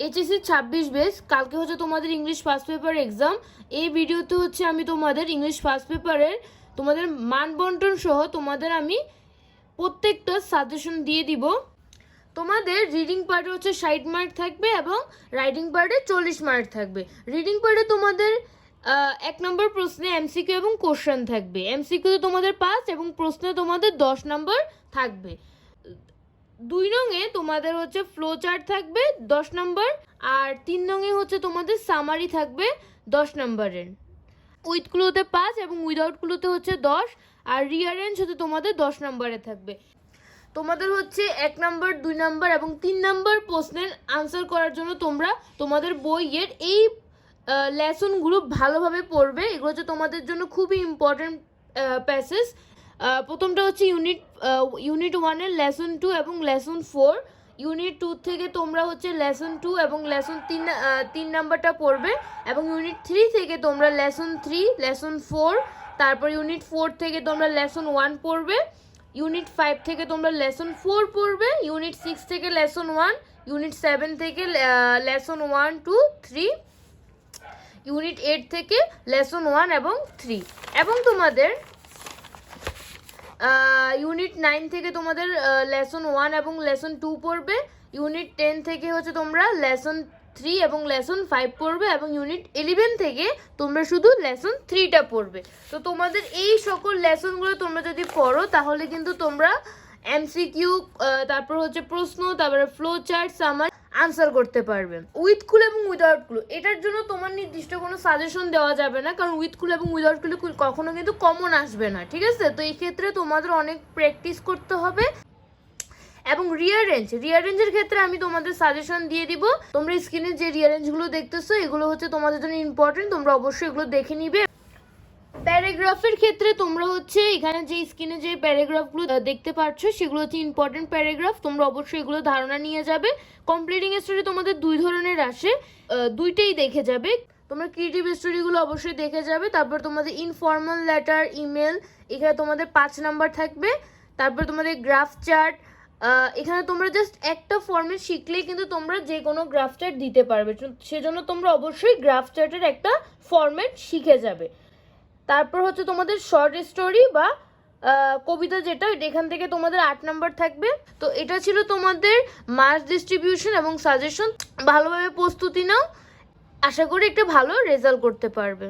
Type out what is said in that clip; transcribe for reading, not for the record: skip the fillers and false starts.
HSC 26 base. কালকে হচ্ছে তোমাদের ইংলিশ ফার্স্ট পেপার এক্সাম। এই ভিডিওতে হচ্ছে আমি তোমাদের ইংলিশ ফার্স্ট পেপারের তোমাদের মান বন্টন সহ তোমাদের আমি প্রত্যেকটা সাজেশন দিয়ে দিব। তোমাদের রিডিং পার্টে হচ্ছে 60 মার্ক থাকবে এবং রাইটিং পার্টে 40 মার্ক থাকবে। রিডিং পার্টে তোমাদের 1 নম্বর প্রশ্নে এমসিকিউ এবং কোশ্চেন থাকবে। এমসিকিউতে তোমাদের 5 এবং প্রশ্নে তোমাদের 10 নম্বর থাকবে। 2 নংয়ে তোমাদের হচ্ছে ফ্লো চার্ট থাকবে 10 নম্বর, আর 3 নংয়ে হচ্ছে তোমাদের সামারি থাকবে 10 নম্বরের। উইথগুলোতে 5 এবং উইদাউটগুলোতে হচ্ছে 10, আর রিয়ারেঞ্জ হচ্ছে তোমাদের 10 নম্বরে থাকবে। তোমাদের হচ্ছে 1 নম্বর, 2 নম্বর এবং 3 নম্বর প্রশ্নের আনসার করার জন্য তোমরা তোমাদের বইয়ের এই লেসনগুলো ভালোভাবে পড়বে। এগুলো হচ্ছে তোমাদের জন্য খুবই ইম্পর্টেন্ট প্যাসেজ। প্রথমটা হচ্ছে ইউনিট 1-এর লেসন 2 এবং লেসন 4। ইউনিট 2 থেকে তোমরা হচ্ছে লেসন 2 এবং লেসন 3 নাম্বারটা পড়বে, এবং ইউনিট 3 থেকে তোমরা লেসন 3, লেসন 4, তারপর ইউনিট 4 থেকে তোমরা লেসন 1 পড়বে, ইউনিট 5 থেকে তোমরা লেসন 4 পড়বে, ইউনিট 6 থেকে লেসন 1, ইউনিট 7 থেকে লেসন 1, 2, 3, ইউনিট 8 থেকে লেসন 1 এবং 3, এবং তোমাদের ইউনিট 9 থেকে তোমাদের লেসন 1 এবং লেসন 2 পড়বে, ইউনিট 10 থেকে হচ্ছে তোমরা লেসন 3 এবং লেসন 5 পড়বে, এবং ইউনিট 11 থেকে তোমরা শুধু লেসন 3টা পড়বে। তো তোমাদের এই সকল লেসনগুলো তোমরা যদি পড়ো তাহলে কিন্তু তোমরা এমসিকিউ, তারপর হচ্ছে প্রশ্ন, তারপরে ফ্লো চার্ট, সামারি আনসার করতে পারবে। উইথগুলো এবং উইদাউটগুলো, এটার জন্য তোমার নির্দিষ্ট কোনো সাজেশন দেওয়া যাবে না, কারণ উইথগুলো এবং উইদাউটগুলো কখনো কিন্তু কমন আসবে না, ঠিক আছে? তো এই ক্ষেত্রে তোমাদের অনেক প্র্যাকটিস করতে হবে। এবং রিয়ারেঞ্জের ক্ষেত্রে আমি তোমাদের সাজেশন দিয়ে দিব। তোমরা স্ক্রিনে যে রিয়ারেঞ্জগুলো দেখতেছো এগুলো হচ্ছে তোমাদের জন্য ইম্পর্টেন্ট, তোমরা অবশ্যই এগুলো দেখে নিবে। প্যারাগ্রাফের ক্ষেত্রে তোমরা হচ্ছে এখানে যে স্ক্রিনে যে প্যারাগ্রাফগুলো দেখতে পাচ্ছ সেগুলো হচ্ছে ইম্পর্টেন্ট প্যারাগ্রাফ, তোমরা অবশ্যই এগুলো ধারণা নিয়ে যাবে। কমপ্লিটিং স্টোরি তোমাদের 2 ধরনের আসে, 2টেই দেখে যাবে। তোমরা ক্রিয়েটিভ স্টোরিগুলো অবশ্যই দেখে যাবে। তারপর তোমাদের ইনফর্মাল লেটার, ইমেল, এখানে তোমাদের 5 নাম্বার থাকবে। তারপর তোমাদের গ্রাফ চার্ট, এখানে তোমরা জাস্ট একটা ফর্মেট শিখলেই কিন্তু তোমরা যে কোনো গ্রাফ চার্ট দিতে পারবে, সেজন্য তোমরা অবশ্যই গ্রাফ চার্টের একটা ফর্মেট শিখে যাবে। তারপর হচ্ছে তোমাদের শর্ট স্টোরি বা কবিতা, যেটা এখান থেকে তোমাদের 8 নাম্বার থাকবে। তো এটা ছিল তোমাদের মাস ডিস্ট্রিবিউশন এবং সাজেশন। ভালোভাবে প্রস্তুতি নাও, আশা করি একটা ভালো রেজাল্ট করতে পারবে।